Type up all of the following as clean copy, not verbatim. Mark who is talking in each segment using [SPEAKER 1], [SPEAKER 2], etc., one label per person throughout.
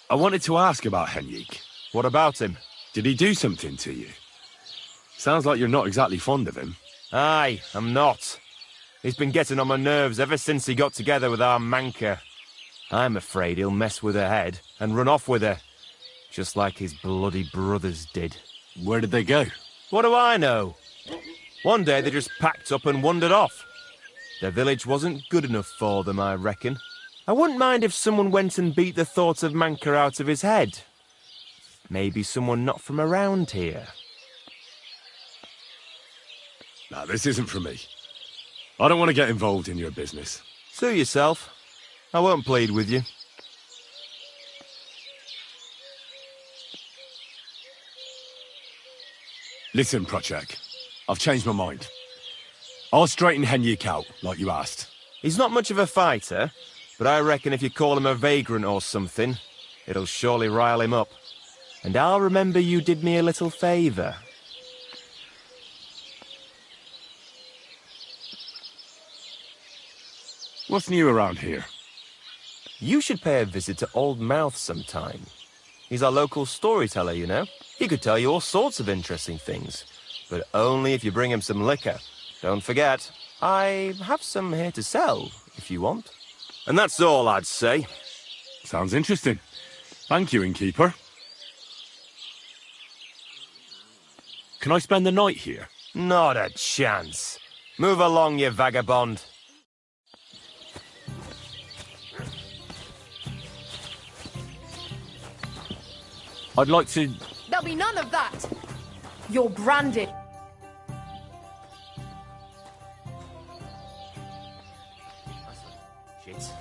[SPEAKER 1] I wanted to ask about Henrik.
[SPEAKER 2] What about him?
[SPEAKER 1] Did he do something to you? Sounds like you're not exactly fond of him.
[SPEAKER 2] Aye, I'm not. He's been getting on my nerves ever since he got together with our Manka. I'm afraid he'll mess with her head and run off with her, just like his bloody brothers did.
[SPEAKER 1] Where did they go?
[SPEAKER 2] What do I know? One day they just packed up and wandered off. Their village wasn't good enough for them, I reckon. I wouldn't mind if someone went and beat the thought of Manka out of his head. Maybe someone not from around here.
[SPEAKER 1] No, this isn't for me. I don't want to get involved in your business.
[SPEAKER 2] Sue yourself. I won't plead with you.
[SPEAKER 1] Listen, Prochak. I've changed my mind. I'll straighten Henrik out, like you asked.
[SPEAKER 2] He's not much of a fighter, but I reckon if you call him a vagrant or something, it'll surely rile him up. And I'll remember you did me a little favour.
[SPEAKER 1] What's new around here?
[SPEAKER 2] You should pay a visit to Old Mouth sometime. He's our local storyteller, you know. He could tell you all sorts of interesting things, but only if you bring him some liquor. Don't forget, I have some here to sell, if you want. And that's all I'd say.
[SPEAKER 1] Sounds interesting. Thank you, innkeeper. Can I spend the night here?
[SPEAKER 2] Not a chance. Move along, you vagabond.
[SPEAKER 1] I'd like to...
[SPEAKER 3] There'll be none of that! You're branded.
[SPEAKER 2] Shit.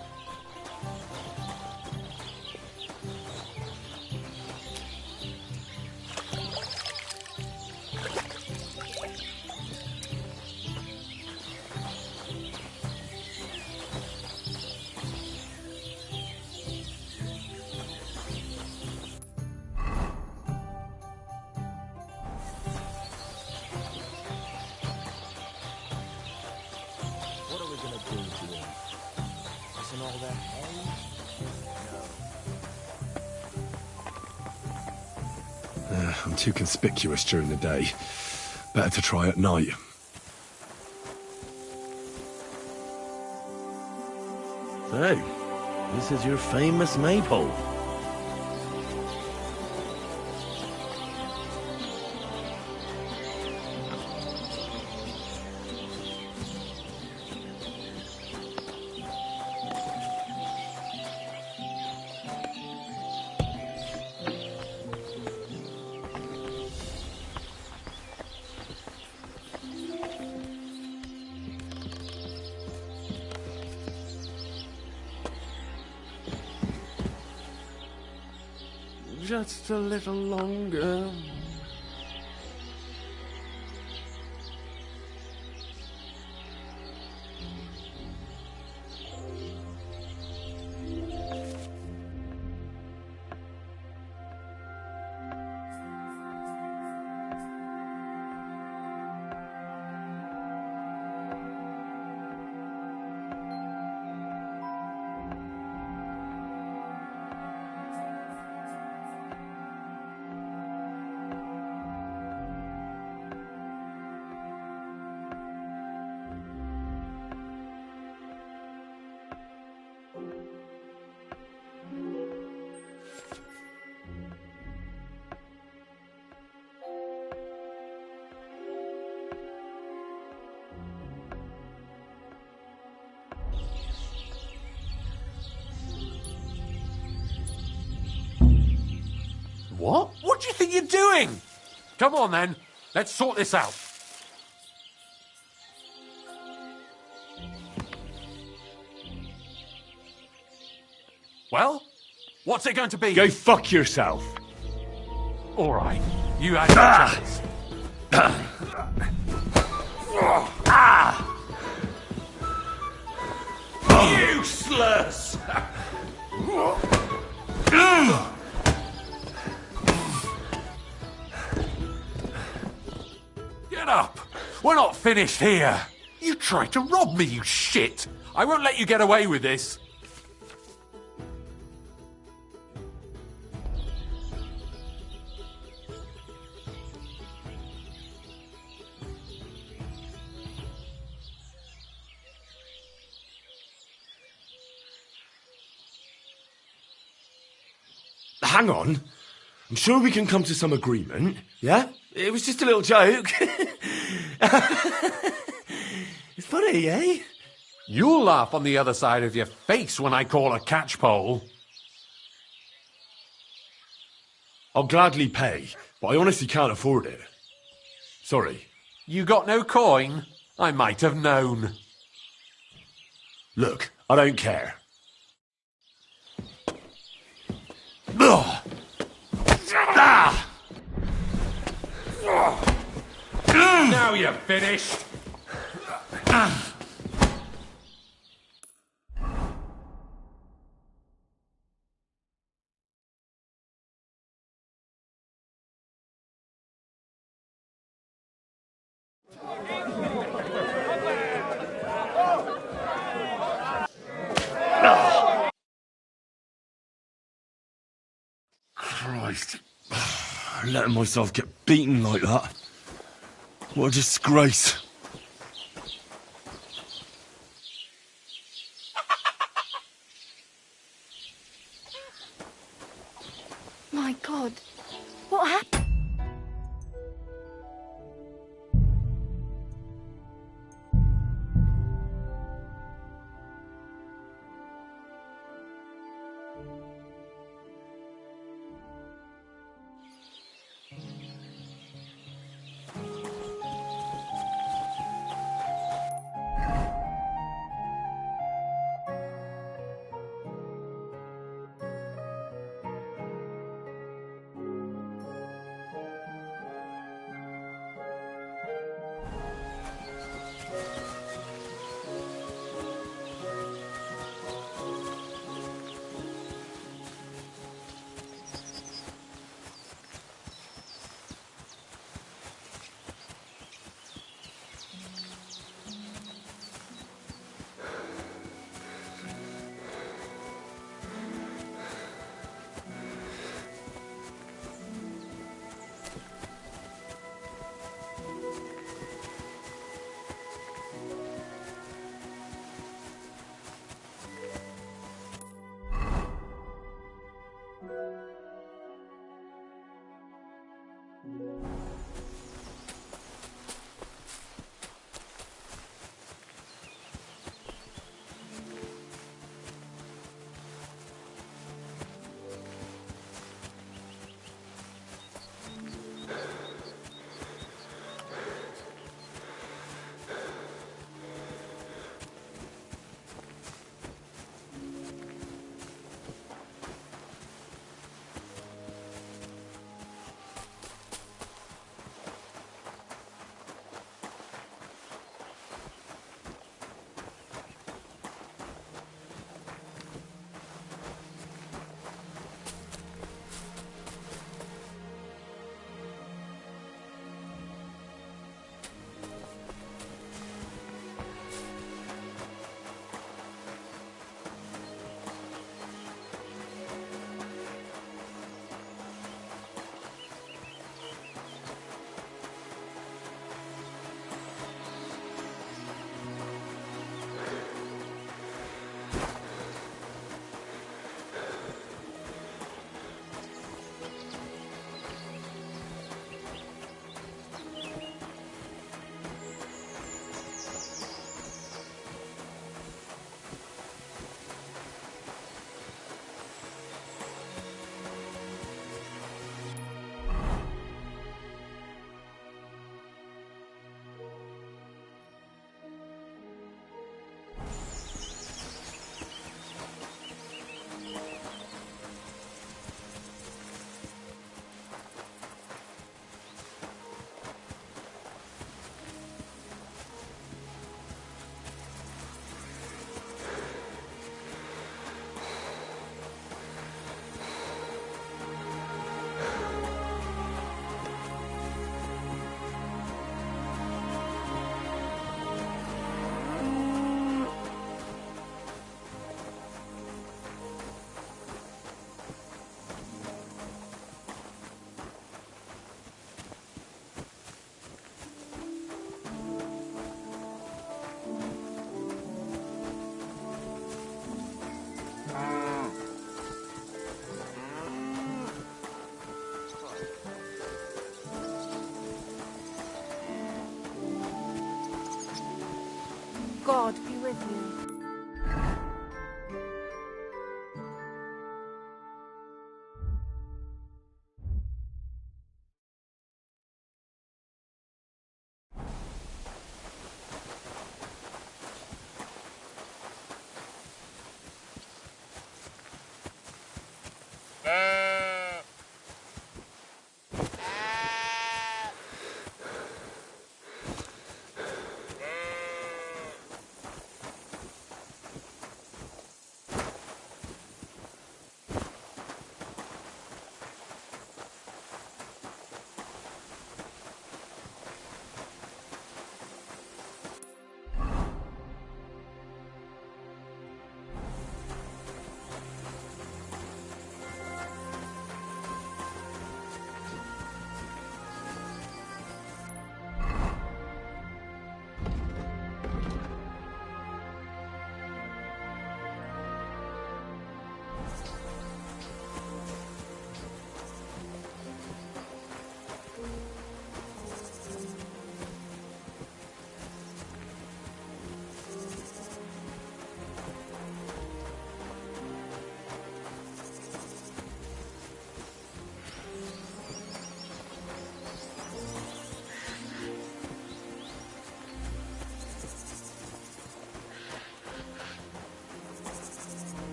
[SPEAKER 1] I'm too conspicuous during the day. Better to try at night.
[SPEAKER 4] So, this is your famous maypole. Just a little longer.
[SPEAKER 5] What? What do you think you're doing? Come on, then. Let's sort this out. Well, what's it going to be?
[SPEAKER 1] Go fuck yourself.
[SPEAKER 5] All right. You had your chance. Useless! Get up! We're not finished here! You tried to rob me, you shit! I won't let you get away with this!
[SPEAKER 1] hang on. I'm sure we can come to some agreement, yeah?
[SPEAKER 2] It was just a little joke. It's funny, eh?
[SPEAKER 5] You'll laugh on the other side of your face when I call a catchpole.
[SPEAKER 1] I'll gladly pay, but I honestly can't afford it. Sorry.
[SPEAKER 5] You got no coin? I might have known.
[SPEAKER 1] Look, I don't care. Ugh. Ah!
[SPEAKER 5] Now you're finished.
[SPEAKER 1] Christ. Letting myself get beaten like that. What a disgrace.
[SPEAKER 3] My God. What happened? God be with you.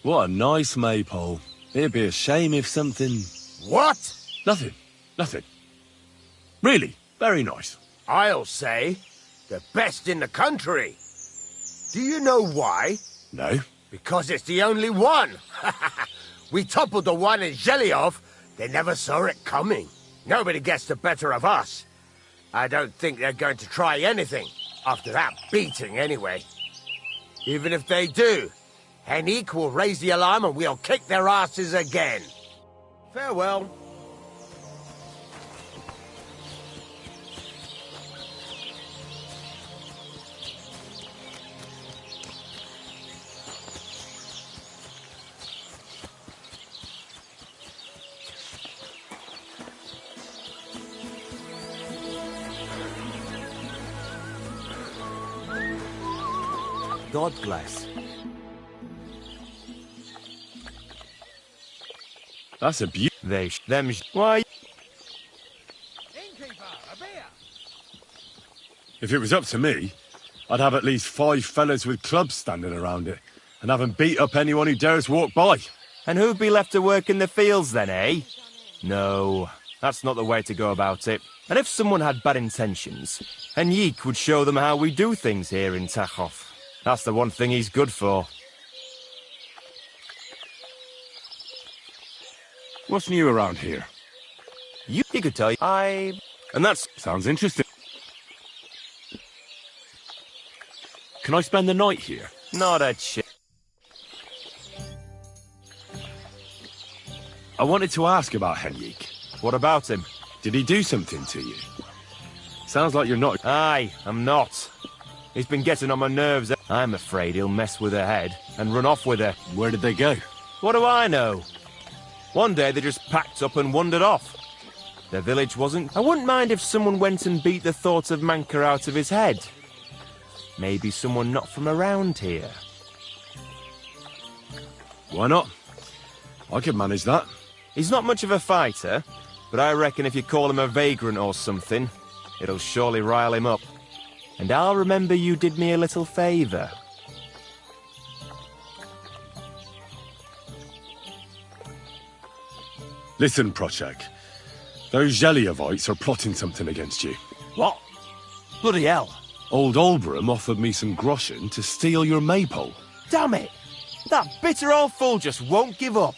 [SPEAKER 1] What a nice maypole. It'd be a shame if something...
[SPEAKER 6] What?
[SPEAKER 1] Nothing. Nothing. Really, very nice.
[SPEAKER 6] I'll say, the best in the country. Do you know why?
[SPEAKER 1] No?
[SPEAKER 6] Because it's the only one. We toppled the one in Zhelyov. They never saw it coming. Nobody gets the better of us. I don't think they're going to try anything. After that beating, anyway. Even if they do, Hennique will raise the alarm and we'll kick their asses again. Farewell.
[SPEAKER 2] God bless.
[SPEAKER 1] That's a beaut.
[SPEAKER 2] Why?
[SPEAKER 1] If it was up to me, I'd have at least 5 fellas with clubs standing around it, and have 'em beat up anyone who dares walk by.
[SPEAKER 2] And who'd be left to work in the fields then, eh? No, that's not the way to go about it. And if someone had bad intentions, Henrik would show them how we do things here in Tachov. That's the one thing he's good for.
[SPEAKER 1] What's new around here?
[SPEAKER 2] He could tell you. And that's...
[SPEAKER 1] Sounds interesting. Can I spend the night here?
[SPEAKER 2] not a chip.
[SPEAKER 1] I wanted to ask about Henrik.
[SPEAKER 2] What about him?
[SPEAKER 1] Did he do something to you? Sounds like you're not...
[SPEAKER 2] Aye, I'm not. He's been getting on my nerves. I'm afraid he'll mess with her head and run off with her.
[SPEAKER 1] Where did they go?
[SPEAKER 2] What do I know? One day they just packed up and wandered off. Their village wasn't... I wouldn't mind if someone went and beat the thought of Manka out of his head. Maybe someone not from around here.
[SPEAKER 1] Why not? I could manage that.
[SPEAKER 2] He's not much of a fighter, but I reckon if you call him a vagrant or something, it'll surely rile him up. And I'll remember you did me a little favour.
[SPEAKER 1] Listen, Prochek. Those Zheliovites are plotting something against you.
[SPEAKER 2] What? Bloody hell.
[SPEAKER 1] Old Olbram offered me some groschen to steal your maypole.
[SPEAKER 2] Damn it! That bitter old fool just won't give up.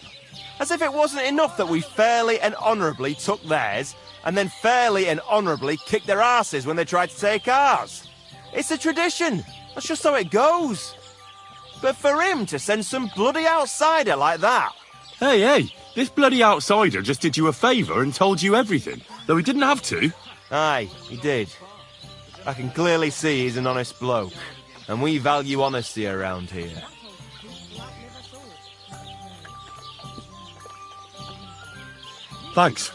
[SPEAKER 2] As if it wasn't enough that we fairly and honourably took theirs, and then fairly and honourably kicked their asses when they tried to take ours. It's a tradition. That's just how it goes. But for him to send some bloody outsider like that...
[SPEAKER 1] Hey, this bloody outsider just did you a favour and told you everything, though he didn't have to.
[SPEAKER 2] Aye, he did. I can clearly see he's an honest bloke, and we value honesty around here.
[SPEAKER 1] Thanks.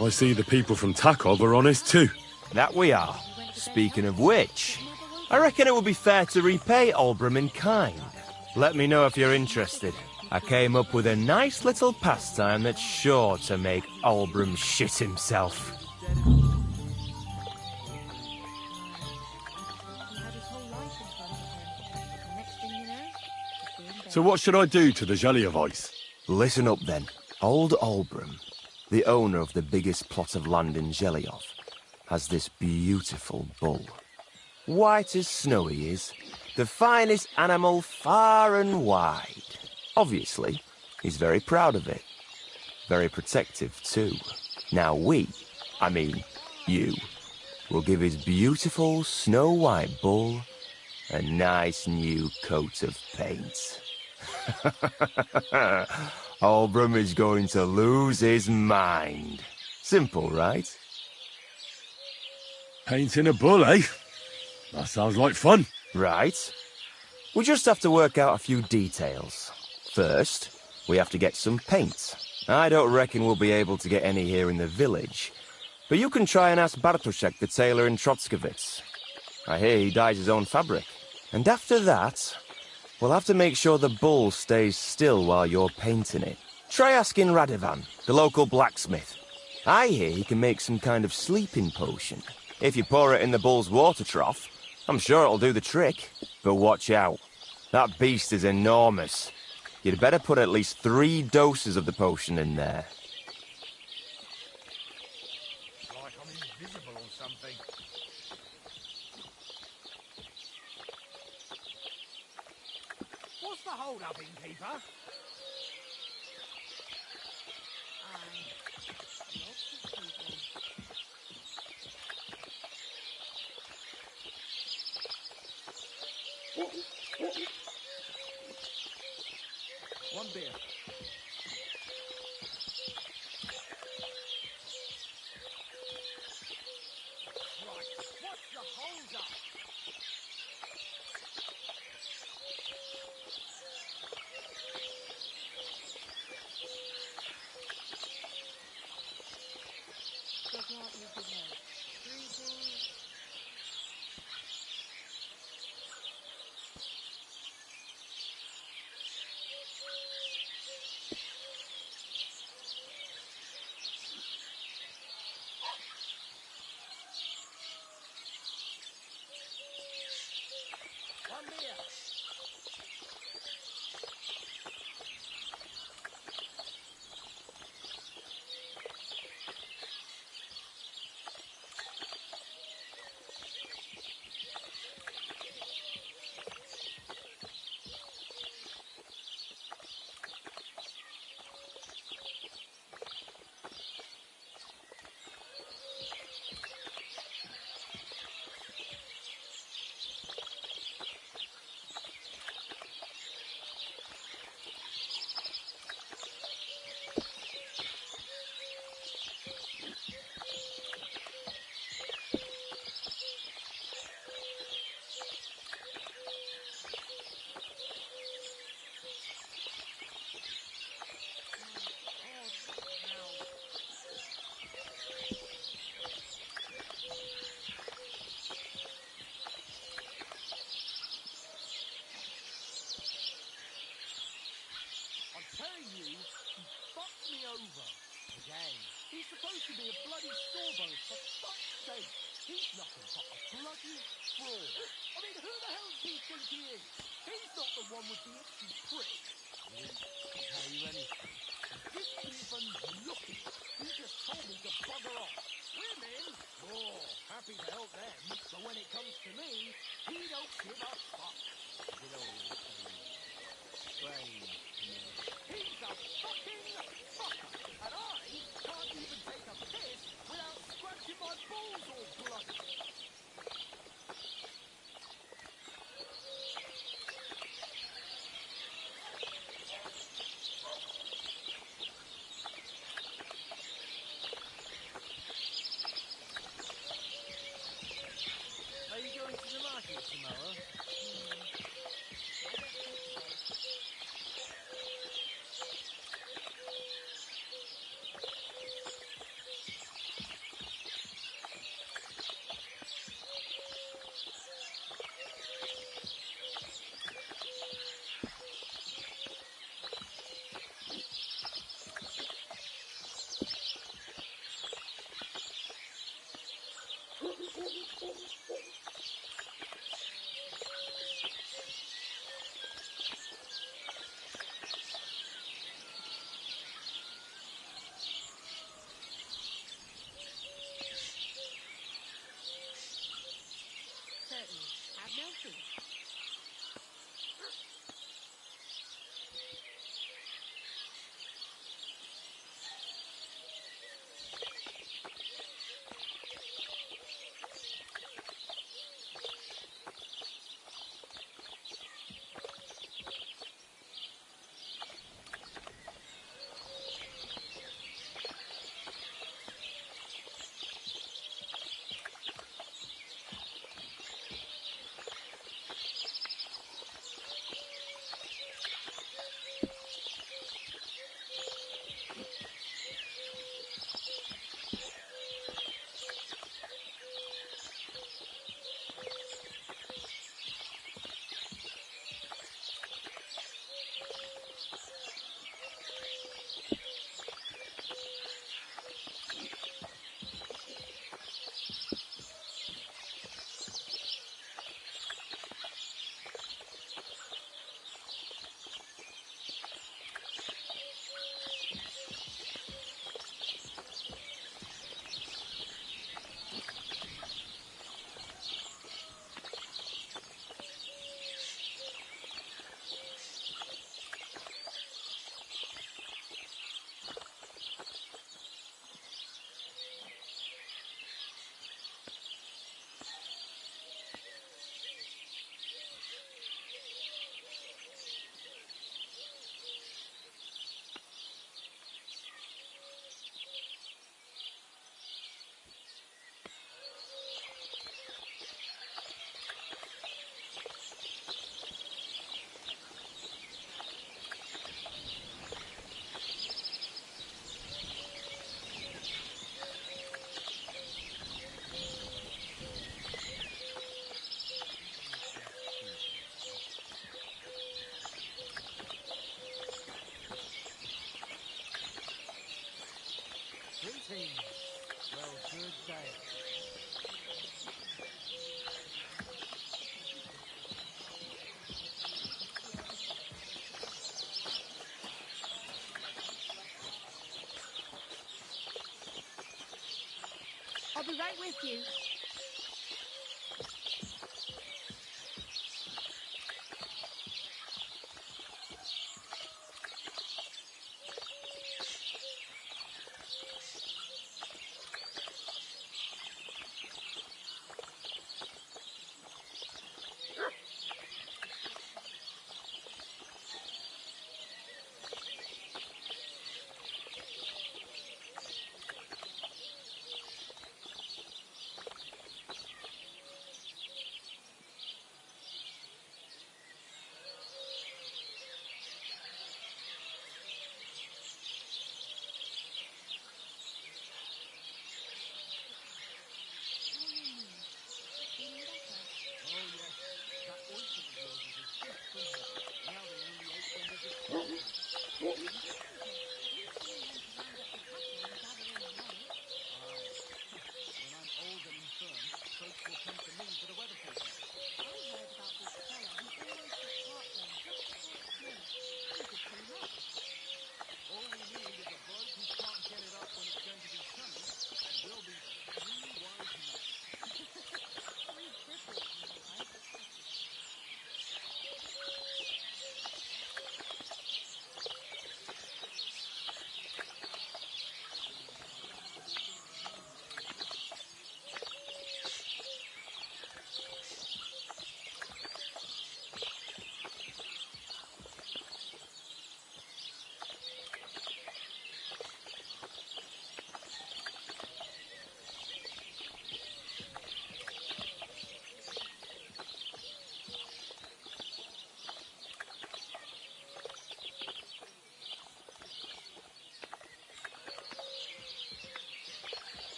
[SPEAKER 1] I see the people from Takov are honest too.
[SPEAKER 2] That we are. Speaking of which, I reckon it would be fair to repay Olbram in kind. Let me know if you're interested. I came up with a nice little pastime that's sure to make Olbram shit himself.
[SPEAKER 1] So what should I do to the Zheliovites?
[SPEAKER 2] Listen up then. Old Olbram, the owner of the biggest plot of land in Zheliov, has this beautiful bull. White as snow he is, the finest animal far and wide. Obviously, he's very proud of it. Very protective too. Now you, will give his beautiful snow-white bull a nice new coat of paint. Olbram is going to lose his mind. Simple, right?
[SPEAKER 1] Painting a bull, eh? That sounds like fun.
[SPEAKER 2] Right. We just have to work out a few details. First, we have to get some paint. I don't reckon we'll be able to get any here in the village, but you can try and ask Bartoszek, the tailor in Trotskovitz. I hear he dyes his own fabric. And after that, we'll have to make sure the bull stays still while you're painting it. Try asking Radovan, the local blacksmith. I hear he can make some kind of sleeping potion. If you pour it in the bull's water trough, I'm sure it'll do the trick. But watch out. That beast is enormous. You'd better put at least 3 doses of the potion in there.
[SPEAKER 6] Like I'm invisible or something. What's the hold up, innkeeper? One beer.
[SPEAKER 7] telling you, he fucked me over. Again. He's supposed to be a bloody sawbones, for fuck's sake. He's nothing but a bloody fraud. I mean, who the hell does he think he is? He's not the one with the itchy prick. He didn't tell you anything. He didn't even look it. He just told me to bugger off. Women? Oh, happy to help them. But when it comes to me, he don't give a fuck. It always strange to me. He's a fucking fucker. And I can't even take a piss without scratching my balls all bloody. Are you going to the market tomorrow? I don't think so.
[SPEAKER 3] Certainly. Have no fear.
[SPEAKER 7] Greetings. Well, good day.
[SPEAKER 3] I'll be right with you.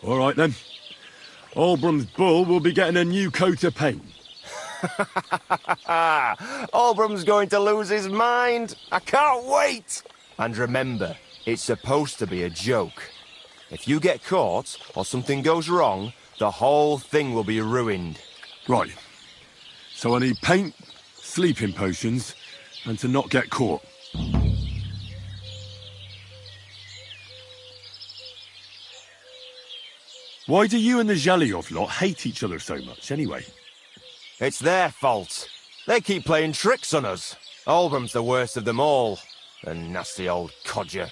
[SPEAKER 1] All right then. Olbram's bull will be getting a new coat of paint.
[SPEAKER 2] Olbram's going to lose his mind. I can't wait. And remember, it's supposed to be a joke. If you get caught or something goes wrong, the whole thing will be ruined.
[SPEAKER 1] Right. So I need paint, sleeping potions, and to not get caught. Why do you and the Zhelyov lot hate each other so much, anyway?
[SPEAKER 2] It's their fault. They keep playing tricks on us. Olbram's the worst of them all. The nasty old codger.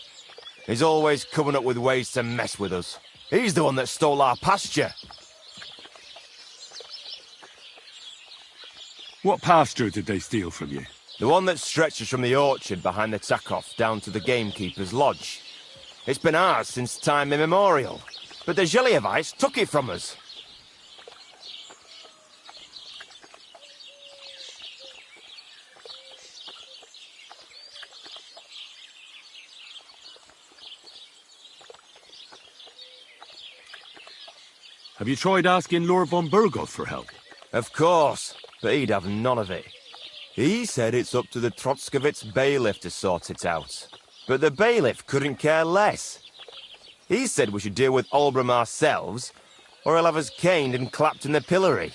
[SPEAKER 2] He's always coming up with ways to mess with us. He's the one that stole our pasture.
[SPEAKER 1] What pasture did they steal from you?
[SPEAKER 2] The one that stretches from the orchard behind the Takov down to the gamekeeper's lodge. It's been ours since time immemorial, but the Zhelyevites took it from us.
[SPEAKER 1] Have you tried asking Lord von Burgos for help?
[SPEAKER 2] Of course, but he'd have none of it. He said it's up to the Trotskovitz bailiff to sort it out. But the bailiff couldn't care less. He said we should deal with Olbram ourselves, or he'll have us caned and clapped in the pillory.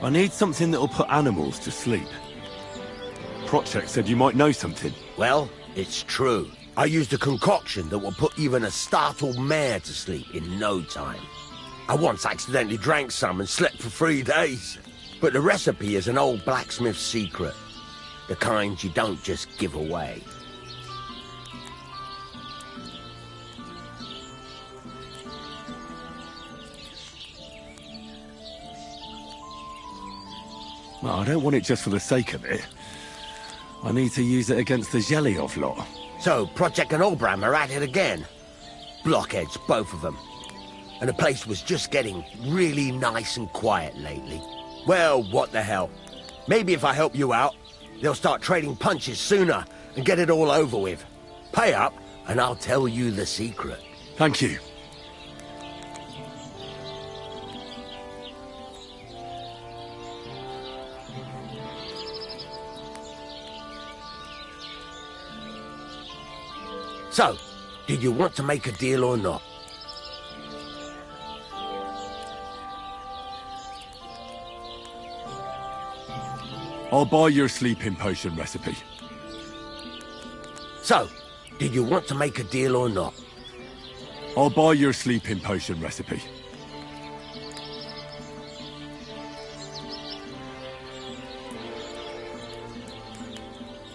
[SPEAKER 1] I need something that'll put animals to sleep. Procek said you might know something.
[SPEAKER 6] Well, it's true. I used a concoction that will put even a startled mare to sleep in no time. I once accidentally drank some and slept for 3 days. But the recipe is an old blacksmith's secret. The kind you don't just give away.
[SPEAKER 1] Well, I don't want it just for the sake of it. I need to use it against the Zhelyov lot.
[SPEAKER 6] So, Project and Olbram are at it again. Blockheads, both of them. And the place was just getting really nice and quiet lately. Well, what the hell. Maybe if I help you out, they'll start trading punches sooner and get it all over with. Pay up, and I'll tell you the secret.
[SPEAKER 1] Thank you.
[SPEAKER 6] So, did you want to make a deal or not?
[SPEAKER 1] I'll buy your sleeping potion recipe.
[SPEAKER 6] So, did you want to make a deal or not?
[SPEAKER 1] I'll buy your sleeping potion recipe.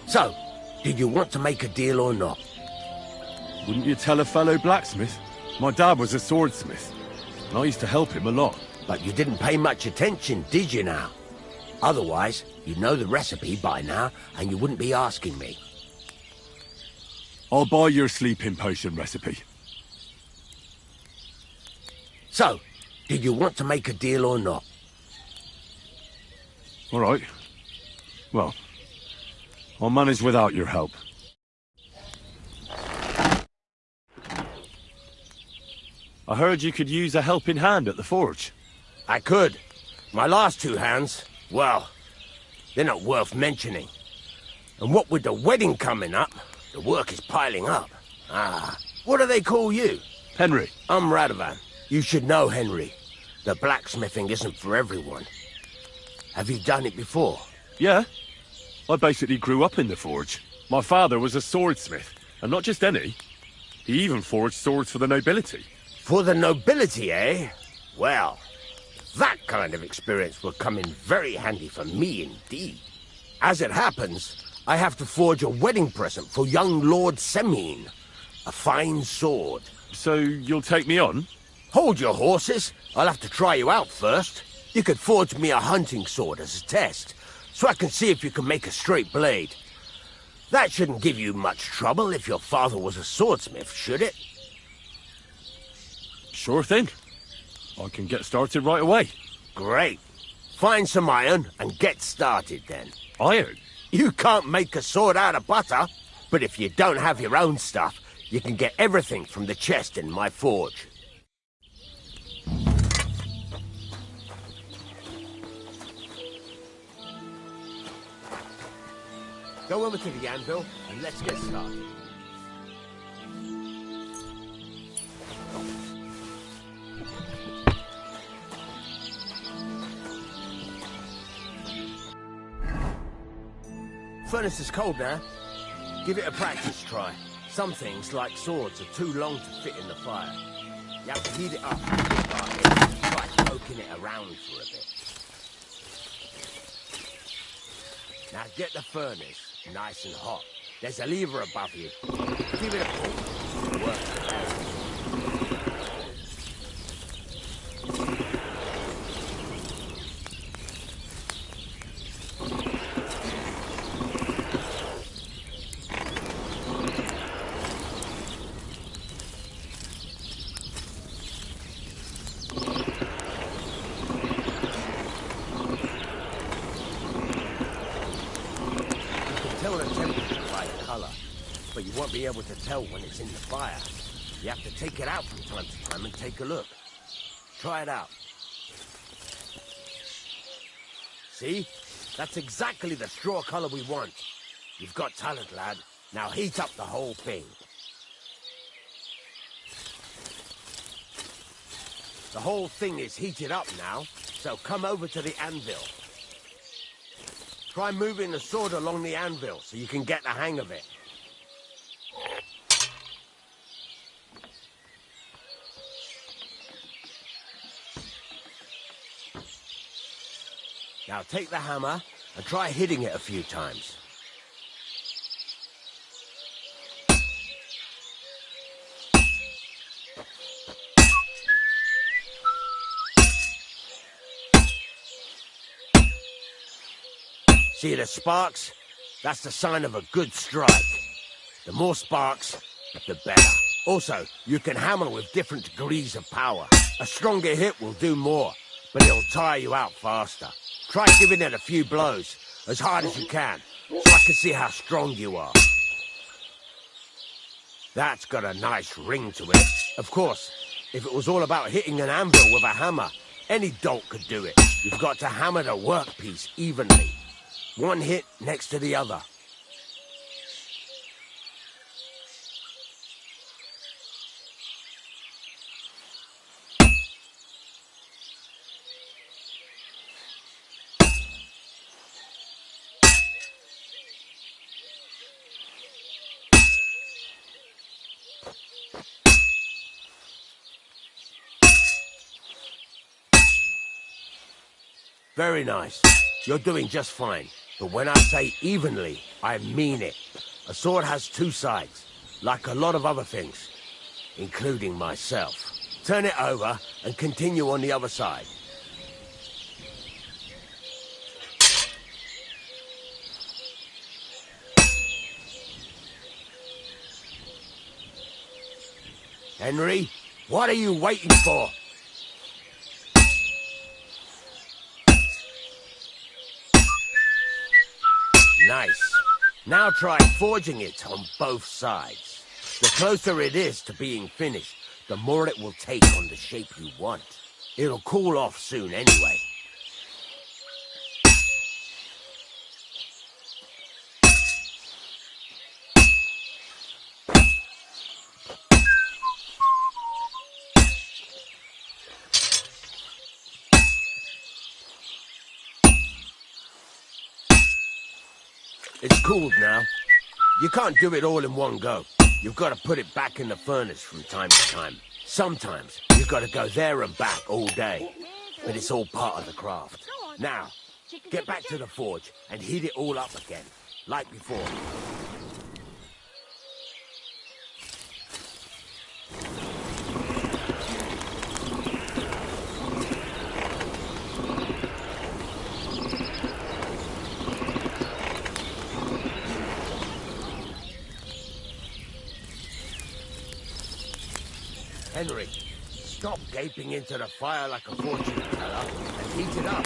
[SPEAKER 6] So, did you want to make a deal or not?
[SPEAKER 1] Wouldn't you tell a fellow blacksmith? My dad was a swordsmith, and I used to help him a lot.
[SPEAKER 6] But you didn't pay much attention, did you now? Otherwise, you'd know the recipe by now, and you wouldn't be asking me.
[SPEAKER 1] I'll buy your sleeping potion recipe.
[SPEAKER 6] So, did you want to make a deal or not?
[SPEAKER 1] All right. Well, I'll manage without your help. I heard you could use a helping hand at the forge.
[SPEAKER 6] I could. My last 2 hands, well, they're not worth mentioning. And what with the wedding coming up, the work is piling up. Ah, what do they call you?
[SPEAKER 1] Henry.
[SPEAKER 6] I'm Radovan. You should know, Henry. The blacksmithing isn't for everyone. Have you done it before?
[SPEAKER 1] Yeah. I basically grew up in the forge. My father was a swordsmith, and not just any. He even forged swords for the nobility.
[SPEAKER 6] For the nobility, eh? Well, that kind of experience will come in very handy for me indeed. As it happens, I have to forge a wedding present for young Lord Semine. A fine sword.
[SPEAKER 1] So you'll take me on?
[SPEAKER 6] Hold your horses. I'll have to try you out first. You could forge me a hunting sword as a test, so I can see if you can make a straight blade. That shouldn't give you much trouble if your father was a swordsmith, should it?
[SPEAKER 1] Sure thing. I can get started right away.
[SPEAKER 6] Great. Find some iron and get started then.
[SPEAKER 1] Iron?
[SPEAKER 6] You can't make a sword out of butter, but if you don't have your own stuff, you can get everything from the chest in my forge. Go over to the anvil and let's get started. Furnace is cold now. Give it a practice try. Some things, like swords, are too long to fit in the fire. You have to heat it up. Try poking it around for a bit. Now get the furnace nice and hot. There's a lever above you. Give it a pull. Work it out. But you won't be able to tell when it's in the fire. You have to take it out from time to time and take a look. Try it out. See? That's exactly the straw color we want. You've got talent, lad. Now heat up the whole thing. The whole thing is heated up now. so come over to the anvil. Try moving the sword along the anvil so you can get the hang of it. Now take the hammer and try hitting it a few times. See the sparks? That's the sign of a good strike. The more sparks, the better. Also, you can hammer with different degrees of power. A stronger hit will do more, but it'll tire you out faster. Try giving it a few blows, as hard as you can, so I can see how strong you are. That's got a nice ring to it. Of course, if it was all about hitting an anvil with a hammer, any dolt could do it. You've got to hammer the workpiece evenly. One hit next to the other. Very nice. You're doing just fine. But when I say evenly, I mean it. A sword has two sides, like a lot of other things, including myself. Turn it over and continue on the other side. Henry, what are you waiting for? Nice. Now try forging it on both sides. The closer it is to being finished, the more it will take on the shape you want. It'll cool off soon anyway. It's cooled now. You can't do it all in one go. You've got to put it back in the furnace from time to time. Sometimes you've got to go there and back all day. But it's all part of the craft. Now, get back to the forge and heat it all up again, like before. Henry, stop gaping into the fire like a fortune teller and heat it up.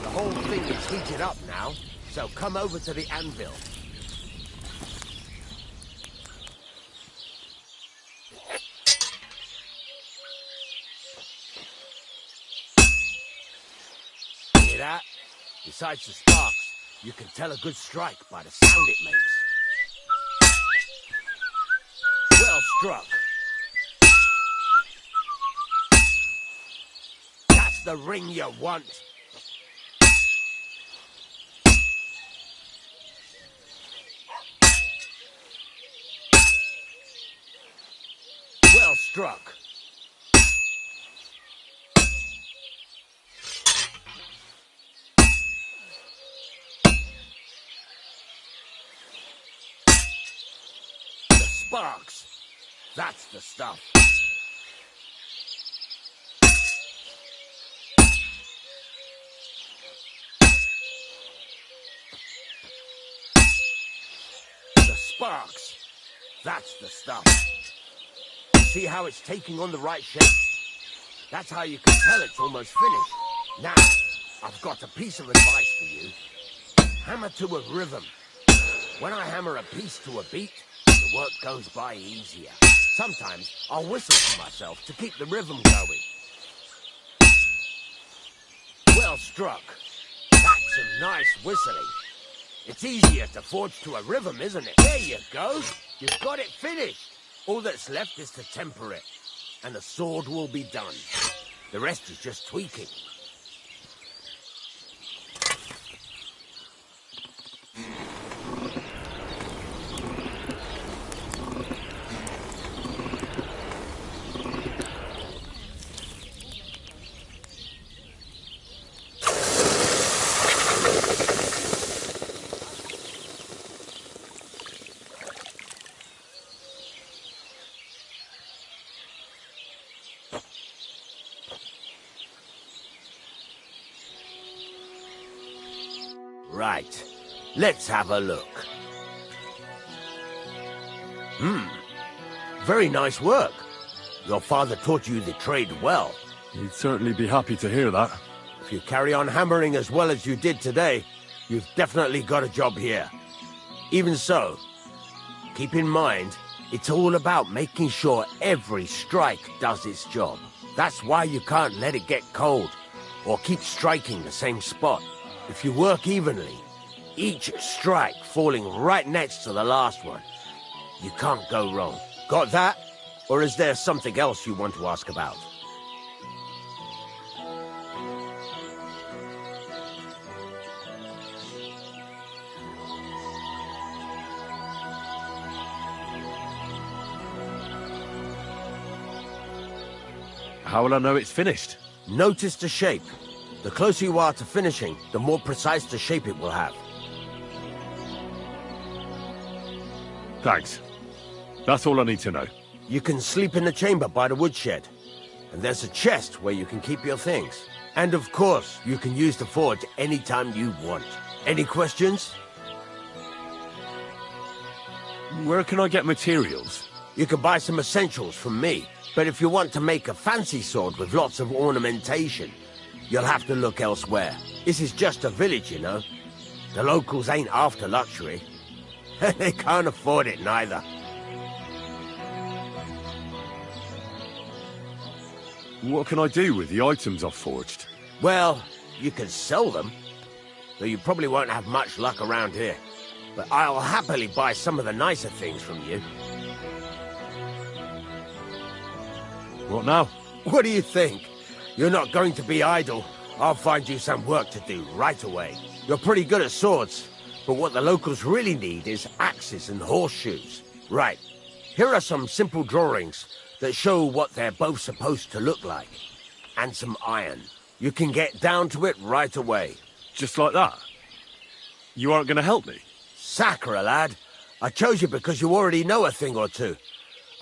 [SPEAKER 6] The whole thing is heated up now, so come over to the anvil. That? Besides the sparks, you can tell a good strike by the sound it makes. Well struck. That's the ring you want. Well struck. Sparks. That's the stuff. The sparks. That's the stuff. See how it's taking on the right shape? That's how you can tell it's almost finished. Now, I've got a piece of advice for you. Hammer to a rhythm. When I hammer a piece to a beat, the work goes by easier. Sometimes I'll whistle to myself to keep the rhythm going. Well struck. That's some nice whistling. It's easier to forge to a rhythm, isn't it? There you go. You've got it finished. All that's left is to temper it, and the sword will be done. The rest is just tweaking. Right. Let's have a look. Very nice work. Your father taught you the trade well.
[SPEAKER 1] He'd certainly be happy to hear that.
[SPEAKER 6] If you carry on hammering as well as you did today, you've definitely got a job here. Even so, keep in mind, it's all about making sure every strike does its job. That's why you can't let it get cold, or keep striking the same spot. If you work evenly, each strike falling right next to the last one, you can't go wrong. Got that? Or is there something else you want to ask about?
[SPEAKER 1] How will I know it's finished?
[SPEAKER 6] Notice the shape. The closer you are to finishing, the more precise the shape it will have.
[SPEAKER 1] Thanks. That's all I need to know.
[SPEAKER 6] You can sleep in the chamber by the woodshed. And there's a chest where you can keep your things. And of course, you can use the forge anytime you want. Any questions?
[SPEAKER 1] Where can I get materials?
[SPEAKER 6] You can buy some essentials from me. But if you want to make a fancy sword with lots of ornamentation, you'll have to look elsewhere. This is just a village, you know. The locals ain't after luxury. They can't afford it neither.
[SPEAKER 1] What can I do with the items I've forged?
[SPEAKER 6] Well, you can sell them, though you probably won't have much luck around here. But I'll happily buy some of the nicer things from you.
[SPEAKER 1] What now?
[SPEAKER 6] What do you think? You're not going to be idle. I'll find you some work to do right away. You're pretty good at swords, but what the locals really need is axes and horseshoes. Right. Here are some simple drawings that show what they're both supposed to look like. And some iron. You can get down to it right away.
[SPEAKER 1] Just like that? You aren't going to help me?
[SPEAKER 6] Sacre, lad. I chose you because you already know a thing or two.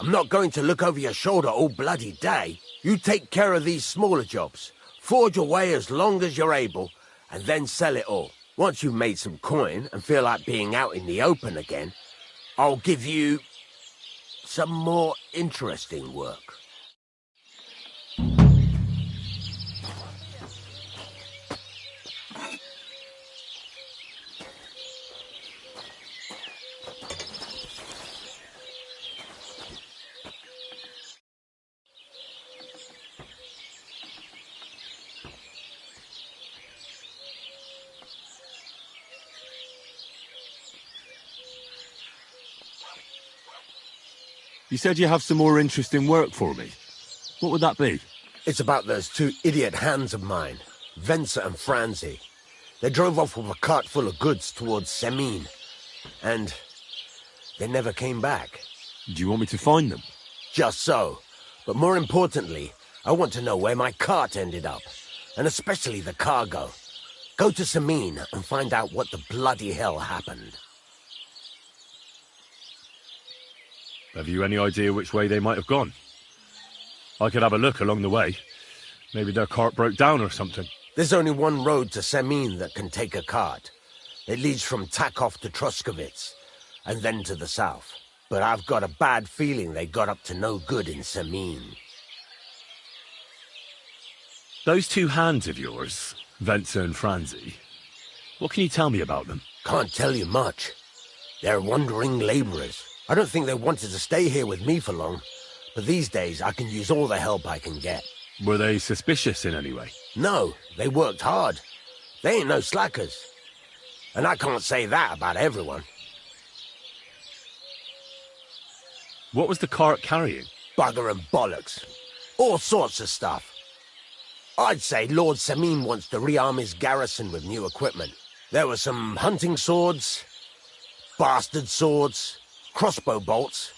[SPEAKER 6] I'm not going to look over your shoulder all bloody day. You take care of these smaller jobs. Forge away as long as you're able, and then sell it all. Once you've made some coin and feel like being out in the open again, I'll give you some more interesting work.
[SPEAKER 1] You said you have some more interesting work for me. What would that be?
[SPEAKER 6] It's about those two idiot hands of mine, Venser and Franzi. They drove off with a cart full of goods towards Semine, and they never came back.
[SPEAKER 1] Do you want me to find them?
[SPEAKER 6] Just so. But more importantly, I want to know where my cart ended up, and especially the cargo. Go to Semine and find out what the bloody hell happened.
[SPEAKER 1] Have you any idea which way they might have gone? I could have a look along the way. Maybe their cart broke down or something.
[SPEAKER 6] There's only one road to Semine that can take a cart. It leads from Takov to Troskovitz, and then to the south. But I've got a bad feeling they got up to no good in Semine.
[SPEAKER 1] Those two hands of yours, Venser and Franzi, what can you tell me about them?
[SPEAKER 6] Can't tell you much. They're wandering laborers. I don't think they wanted to stay here with me for long, but these days I can use all the help I can get.
[SPEAKER 1] Were they suspicious in any way?
[SPEAKER 6] No, they worked hard. They ain't no slackers. And I can't say that about everyone.
[SPEAKER 1] What was the cart carrying?
[SPEAKER 6] Bugger and bollocks. All sorts of stuff. I'd say Lord Samin wants to rearm his garrison with new equipment. There were some hunting swords, bastard swords, crossbow bolts.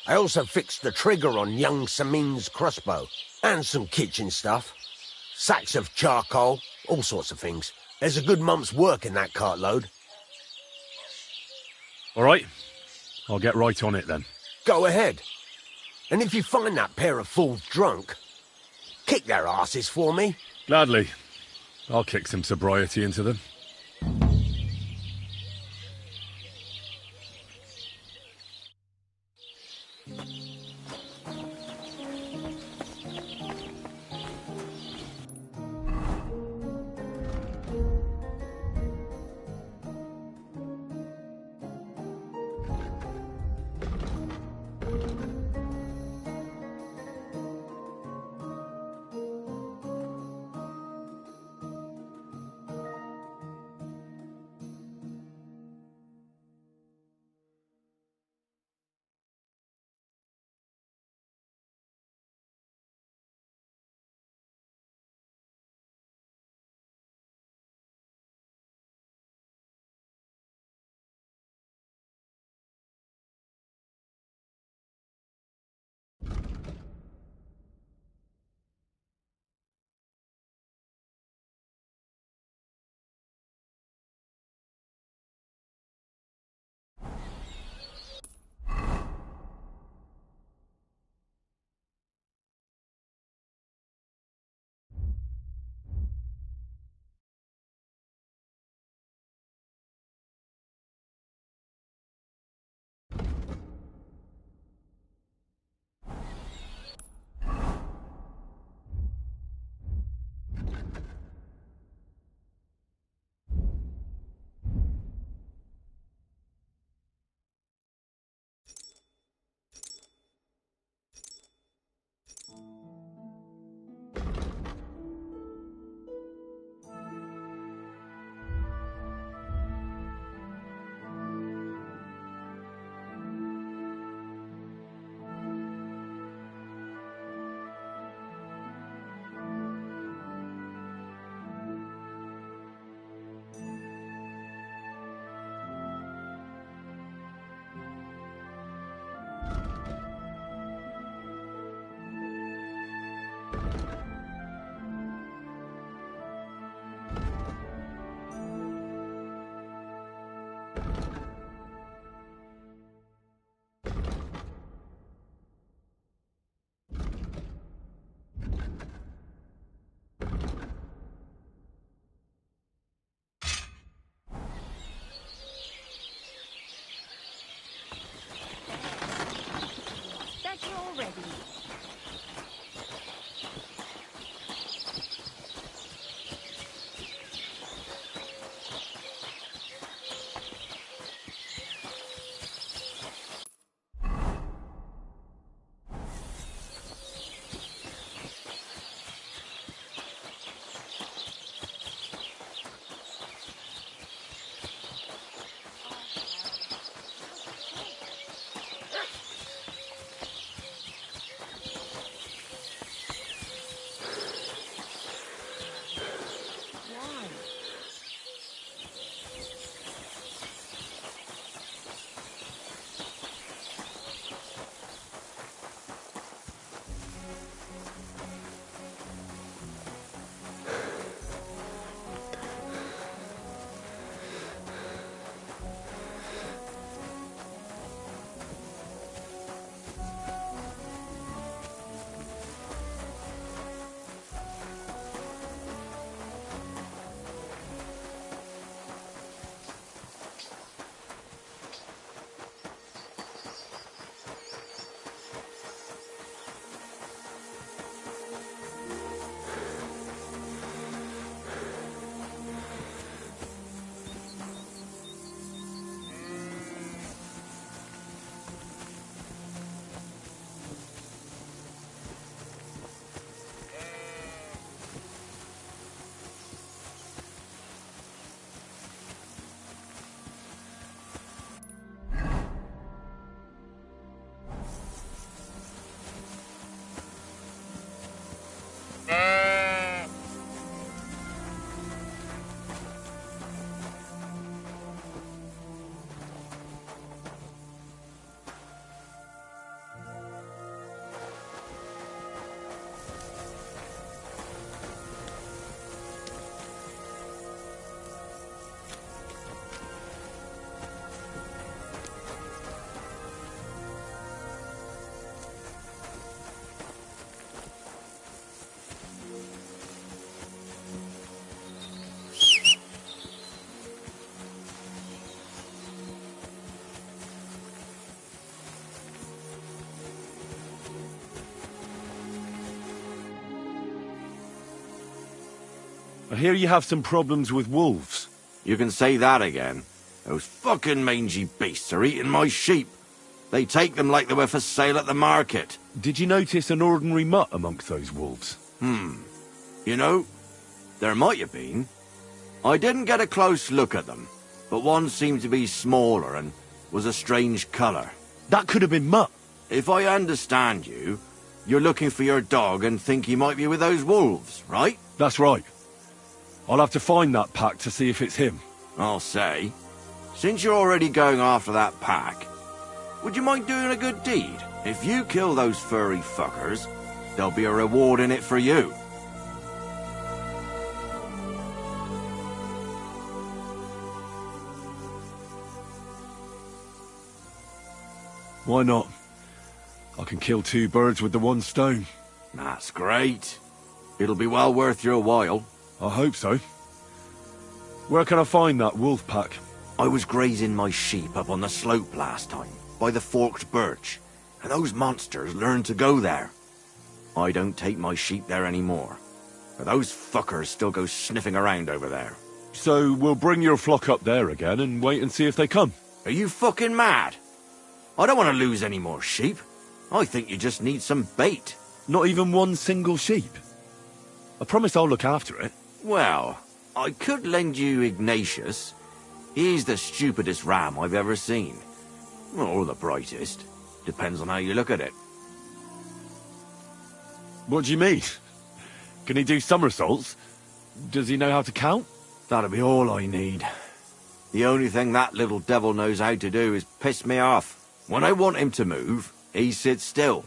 [SPEAKER 6] I also fixed the trigger on young Samin's crossbow. And some kitchen stuff. Sacks of charcoal, all sorts of things. There's a good month's work in that cartload.
[SPEAKER 1] All right. I'll get right on it then.
[SPEAKER 6] Go ahead. And if you find that pair of fools drunk, kick their asses for me.
[SPEAKER 1] Gladly. I'll kick some sobriety into them. I hear you have some problems with wolves.
[SPEAKER 8] You can say that again. Those fucking mangy beasts are eating my sheep. They take them like they were for sale at the market.
[SPEAKER 1] Did you notice an ordinary mutt amongst those wolves?
[SPEAKER 8] You know, there might have been. I didn't get a close look at them, but one seemed to be smaller and was a strange colour.
[SPEAKER 1] That could have been Mutt.
[SPEAKER 8] If I understand you, you're looking for your dog and think he might be with those wolves, right?
[SPEAKER 1] That's right. I'll have to find that pack to see if it's him.
[SPEAKER 8] I'll say, since you're already going after that pack, would you mind doing a good deed? If you kill those furry fuckers, there'll be a reward in it for you.
[SPEAKER 1] Why not? I can kill 2 birds with the 1 stone.
[SPEAKER 8] That's great. It'll be well worth your while.
[SPEAKER 1] I hope so. Where can I find that wolf pack?
[SPEAKER 8] I was grazing my sheep up on the slope last time, by the forked birch, and those monsters learned to go there. I don't take my sheep there anymore, but those fuckers still go sniffing around over there.
[SPEAKER 1] So we'll bring your flock up there again and wait and see if they come.
[SPEAKER 8] Are you fucking mad? I don't want to lose any more sheep. I think you just need some bait.
[SPEAKER 1] Not even 1 single sheep. I promise I'll look after it.
[SPEAKER 8] Well, I could lend you Ignatius. He's the stupidest ram I've ever seen. Or the brightest. Depends on how you look at it.
[SPEAKER 1] What do you mean? Can he do somersaults? Does he know how to count?
[SPEAKER 8] That'll be all I need. The only thing that little devil knows how to do is piss me off. When I want him to move, he sits still.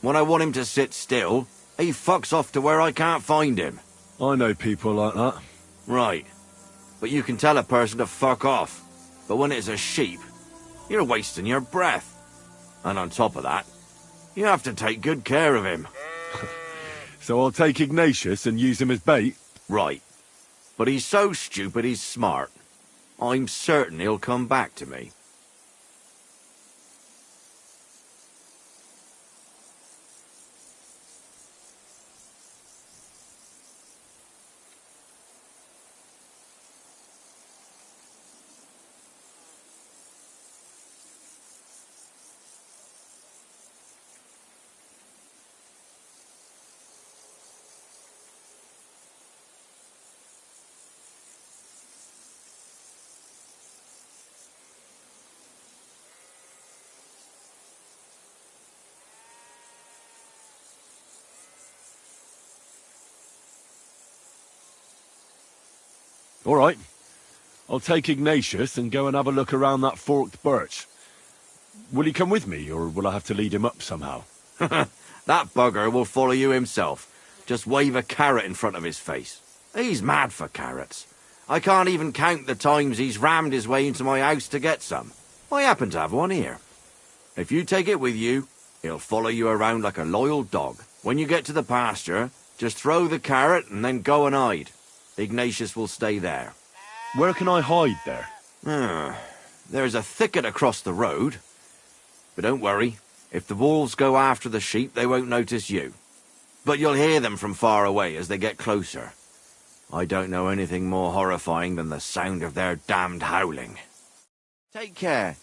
[SPEAKER 8] When I want him to sit still, he fucks off to where I can't find him.
[SPEAKER 1] I know people like that.
[SPEAKER 8] Right. But you can tell a person to fuck off. But when it's a sheep, you're wasting your breath. And on top of that, you have to take good care of him.
[SPEAKER 1] So I'll take Ignatius and use him as bait?
[SPEAKER 8] Right. But he's so stupid he's smart. I'm certain he'll come back to me.
[SPEAKER 1] All right. I'll take Ignatius and go and have a look around that forked birch. Will he come with me, or will I have to lead him up somehow?
[SPEAKER 8] That bugger will follow you himself. Just wave a carrot in front of his face. He's mad for carrots. I can't even count the times he's rammed his way into my house to get some. I happen to have one here. If you take it with you, he'll follow you around like a loyal dog. When you get to the pasture, just throw the carrot and then go and hide. Ignatius will stay there.
[SPEAKER 1] Where can I hide there?
[SPEAKER 8] There's a thicket across the road. But don't worry, if the wolves go after the sheep, they won't notice you. But you'll hear them from far away as they get closer. I don't know anything more horrifying than the sound of their damned howling. Take care.